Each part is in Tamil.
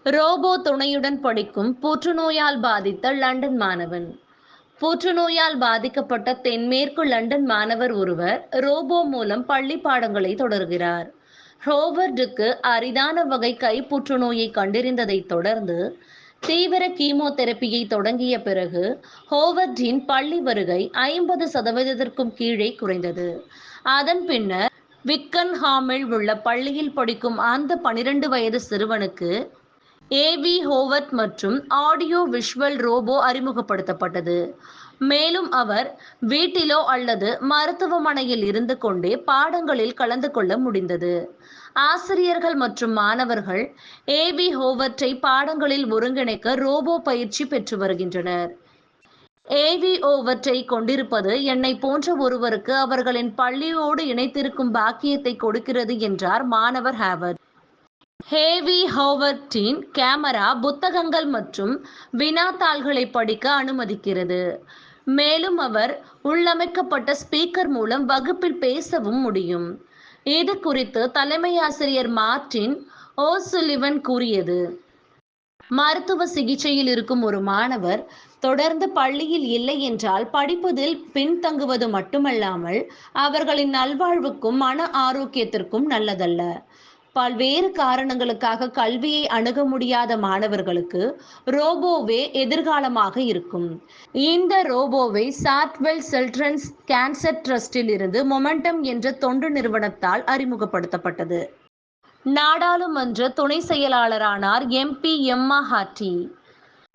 ரோபோ துணையுடன் படிக்கும் புற்றுநோயால் பாதித்த லண்டன் மாணவன். புற்றுநோயால் பாதிக்கப்பட்ட தென்மேற்கு லண்டன் மாணவர் ஒருவர் ரோபோ மூலம் பள்ளி பாடங்களை தொடர்கிறார். ஹோவர்டுக்கு அரிதான வகை கை புற்றுநோயை கண்டறிந்ததைத் தொடர்ந்து தீவிர கீமோதெரபியை தொடங்கிய பிறகு ஹோவர்டின் பள்ளி வருகை 50% கீழே குறைந்தது. அதன் பின்னர் விக்கன்ஹாமில் உள்ள பள்ளியில் படிக்கும் அந்த 12 வயது சிறுவனுக்கு ஏவி ஹோவர்ட் மற்றும் ஆடியோ விஷுவல் ரோபோ அறிமுகப்படுத்தப்பட்டது. மேலும் அவர் வீட்டிலோ அல்லது மருத்துவமனையில் இருந்து கொண்டே பாடங்களில் கலந்து கொள்ள முடிந்தது. ஆசிரியர்கள் மற்றும் மாணவர்கள் ஏவி ஹோவர்ட்டை பாடங்களில் ஒருங்கிணைக்க ரோபோ பயிற்சி பெற்று வருகின்றனர். ஏவி ஓவற்றை கொண்டிருப்பது என்னை போன்ற ஒருவருக்கு அவர்களின் பள்ளியோடு இணைத்திருக்கும் பாக்கியத்தை கொடுக்கிறது என்றார் மாணவர் ஹேவர்ட். ஹேவி ஹோவர்ட்டின் கேமரா புத்தகங்கள் மற்றும் வினாத்தாள்களை படிக்க அனுமதிக்கிறது. மேலும் அவர் உள்ளமைக்கப்பட்ட ஸ்பீக்கர் மூலம் வகுப்பில் பேசவும் முடியும். இது குறித்து தலைமை ஆசிரியர் மார்டின் ஓசுலிவன் கூறியது. மருத்துவ சிகிச்சையில் இருக்கும் ஒரு மாணவர் தொடர்ந்து பள்ளியில் இல்லை என்றால் படிப்பதில் பின்தங்குவது மட்டுமல்லாமல் அவர்களின் நல்வாழ்வுக்கும் மன ஆரோக்கியத்திற்கும் நல்லதல்ல. பல்வேறு காரணங்களுக்காக கல்வியை அணுக முடியாத மாணவர்களுக்கு ரோபோவே எதிர்காலமாக இருக்கும். இந்த ரோபோவை சார்ட்வெல் சில்ட்ரன்ஸ் கேன்சர் ட்ரஸ்டில் இருந்து மொமெண்டம் என்ற தொண்டு நிறுவனத்தால் அறிமுகப்படுத்தப்பட்டது. நாடாளுமன்ற துணை செயலாளரானார் எம்பி எம்மா ஹார்டி.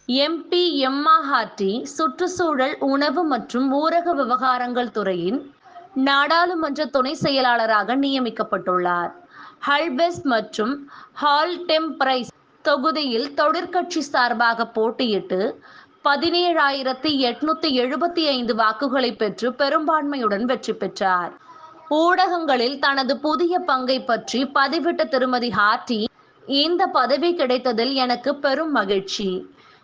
எம்பி எம்மா ஹார்டி சுற்றுச்சூழல், உணவு மற்றும் ஊரக விவகாரங்கள் துறையின் நாடாளுமன்ற துணை செயலாளராக நியமிக்கப்பட்டுள்ளார். ஹல்பெஸ்ட் மற்றும் ஹால்டெம்பிரைஸ் தொகுதியில் தொழிற்கட்சி சார்பாக போட்டியிட்டு 17,875 வாக்குகளை பெற்று பெரும்பான்மையுடன் வெற்றி பெற்றார். ஊடகங்களில் தனது புதிய பங்கை பற்றி பதிவிட்ட திருமதி ஹார்டி, இந்த பதவி கிடைத்ததில் எனக்கு பெரும் மகிழ்ச்சி.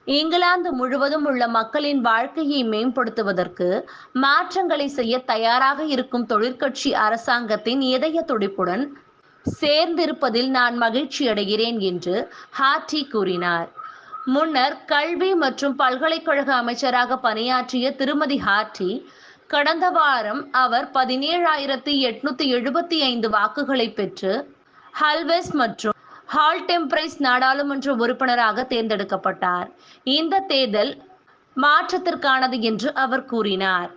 இங்கிலாந்து முழுவதும் உள்ள மக்களின் வாழ்க்கையை மேம்படுத்துவதற்கு மாற்றங்களை செய்ய தயாராக இருக்கும் தொழிற்கட்சி அரசாங்கத்தின் இதய துடிப்புடன் சேர்ந்திருப்பதில் நான் மகிழ்ச்சி அடைகிறேன் என்று ஹார்டி கூறினார். முன்னர் கல்வி மற்றும் பல்கலைக்கழக அமைச்சராக பணியாற்றிய திருமதி ஹார்டி கடந்த வாரம் அவர் 17,875 வாக்குகளை பெற்று ஹல்வெஸ்ட் மற்றும் ஹால்டெம்பிரைஸ் நாடாளுமன்ற உறுப்பினராக தேர்ந்தெடுக்கப்பட்டார். இந்த தேர்தல் மாற்றத்திற்கானது என்று அவர் கூறினார்.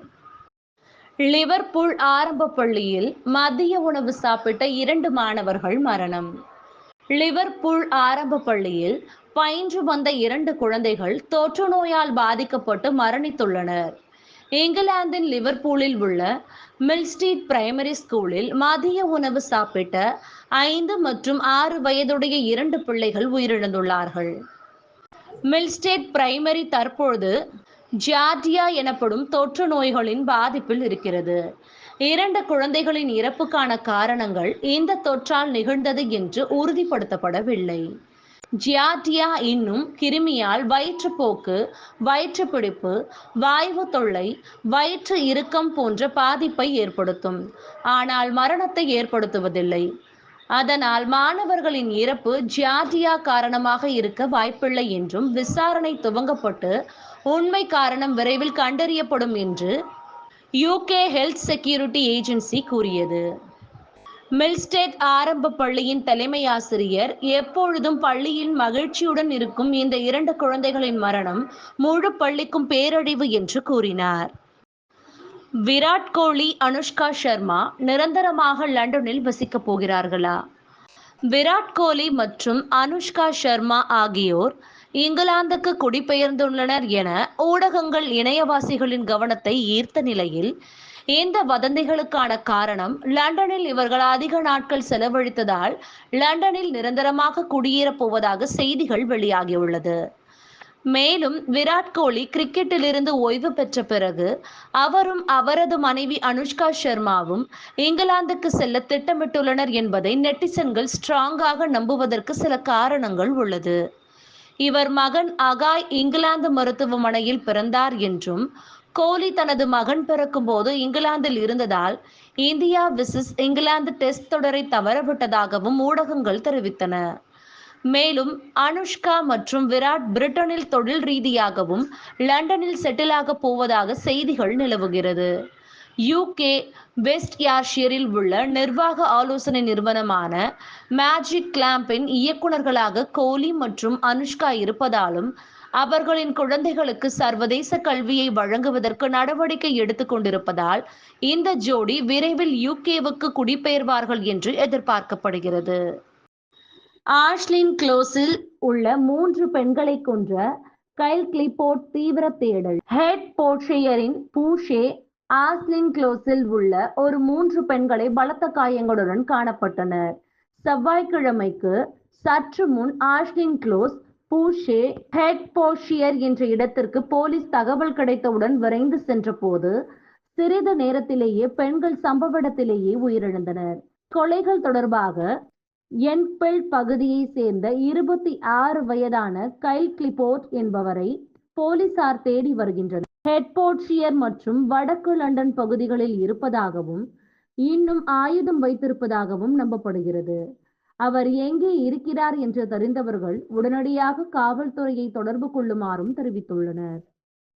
லிவர்பூல் ஆரம்ப பள்ளியில் மதிய உணவு சாப்பிட்ட 2 மாணவர்கள் மரணம். லிவர்பூல் ஆரம்ப பள்ளியில் பயின்று வந்த 2 குழந்தைகள் தொற்று நோயால் பாதிக்கப்பட்டு மரணித்துள்ளனர். இங்கிலாந்தின் லிவர்பூலில் உள்ள மில்ஸ்டீட் பிரைமரி ஸ்கூலில் மதிய உணவு சாப்பிட்ட 5 மற்றும் 6 வயதுடைய 2 பிள்ளைகள் உயிரிழந்துள்ளார்கள். மில்ஸ்டேட் பிரைமரி தற்பொழுது ஜியார்டியா எனப்படும் தொற்று நோய்களின் பாதிப்பில் இருக்கிறது. 2 குழந்தைகளின் இறப்புக்கான காரணங்கள் இந்த தொற்றால் நிகழ்ந்தது என்று உறுதிப்படுத்தப்படவில்லை. ஜியார்டியா இன்னும் கிருமியால் வயிற்றுப்போக்கு, வயிற்றுப்பிடிப்பு, வாய்வு தொல்லை, வயிற்று இறுக்கம் போன்ற பாதிப்பை ஏற்படுத்தும். ஆனால் மரணத்தை ஏற்படுத்துவதில்லை. அதனால் மாணவர்களின் இறப்பு ஜியார்டியா காரணமாக இருக்க வாய்ப்பில்லை என்றும் விசாரணை துவங்கப்பட்டு உண்மை காரணம் விரைவில் கண்டறியப்படும் என்று UK ஹெல்த் செக்யூரிட்டி ஏஜென்சி கூறியது. மில்ஸ்டேட் ஆரம்ப பள்ளியின் தலைமை ஆசிரியர், எப்பொழுதும் பள்ளியில் மகிழ்ச்சியுடன் இருக்கும் இந்த 2 குழந்தைகளின் மரணம் முழு பள்ளிக்கும் பேரழிவு என்று கூறினார். விராட் கோலி, அனுஷ்கா சர்மா நிரந்தரமாக லண்டனில் வசிக்கப் போகிறார்களா? விராட் கோலி மற்றும் அனுஷ்கா சர்மா ஆகியோர் இங்கிலாந்துக்கு குடிபெயர்ந்துள்ளனர் என ஊடகங்கள் இணையவாசிகளின் கவனத்தை ஈர்த்த நிலையில் இந்த வதந்திகளுக்கான காரணம் லண்டனில் இவர்கள் அதிக நாட்கள் செலவழித்ததால் லண்டனில் நிரந்தரமாக குடியேறப் போவதாக செய்திகள் வெளியாகியுள்ளது. மேலும் விராட் கோலி கிரிக்கெட்டிலிருந்து ஓய்வு பெற்ற பிறகு அவரும் அவரது மனைவி அனுஷ்கா சர்மாவும் இங்கிலாந்துக்கு செல்ல திட்டமிட்டுள்ளனர் என்பதை நெட்டிசன்கள் ஸ்ட்ராங்காக நம்புவதற்கு சில காரணங்கள் உள்ளது. இவர் மகன் அகாய் இங்கிலாந்து மருத்துவமனையில் பிறந்தார் என்றும், கோலி தனது மகன் பிறக்கும் போது இங்கிலாந்தில் இருந்ததால் இந்தியா விசஸ் இங்கிலாந்து டெஸ்ட் தொடரை தவறவிட்டதாகவும் ஊடகங்கள் தெரிவித்தன. மேலும் அனுஷ்கா மற்றும் விராட் பிரிட்டனில் தொழில் ரீதியாகவும் லண்டனில் செட்டில் ஆக போவதாக செய்திகள் நிலவுகிறது. யூகே வெஸ்ட் யார்ஷியரில் உள்ள நிர்வாக ஆலோசனை நிறுவனமான மேஜிக் கிளாம்பின் இயக்குநர்களாக கோலி மற்றும் அனுஷ்கா இருப்பதாலும் அவர்களின் குழந்தைகளுக்கு சர்வதேச கல்வியை வழங்குவதற்கு நடவடிக்கை எடுத்துக் கொண்டிருப்பதால் இந்த ஜோடி விரைவில் யூகேவுக்கு குடிபெயர்வார்கள் என்று எதிர்பார்க்கப்படுகிறது. ஆஷ்லின் க்ளோஸில் உள்ள 3 பெண்களை கொன்ற கைல் கிளிபோர்ட் தீவிர தேடல். ஹெட் போர்ஷையரின் பூஷே ஆஷ்லின் க்ளோஸில் உள்ள ஒரு 3 பெண்களை பலத்த காயங்களுடன் காணப்பட்டனர். செவ்வாய்க்கிழமைக்கு சற்று முன் ஆஷ்லின் க்ளோஸ் பூஷே ஹெட் போர்ஷியர் என்ற இடத்திற்கு போலீஸ் தகவல் கிடைத்தவுடன் விரைந்து சென்றபோது சிறிது நேரத்திலேயே பெண்கள் சம்பவ இடத்திலேயே உயிரிழந்தனர். கொலைகள் தொடர்பாக என்ஃபீல்ட் பகுதியை சேர்ந்த 26 வயதான கைல் கிளிபோர்ட் என்பவரை போலீசார் தேடி வருகின்றனர். ஹெட்ஃபோர்ட்ஷியர் மற்றும் வடக்கு லண்டன் பகுதிகளில் இருப்பதாகவும் இன்னும் ஆயுதம் வைத்திருப்பதாகவும் நம்பப்படுகிறது. அவர் எங்கே இருக்கிறார் என்று தெரிந்தவர்கள் உடனடியாக காவல்துறையை தொடர்பு கொள்ளுமாறும் தெரிவித்துள்ளனர்.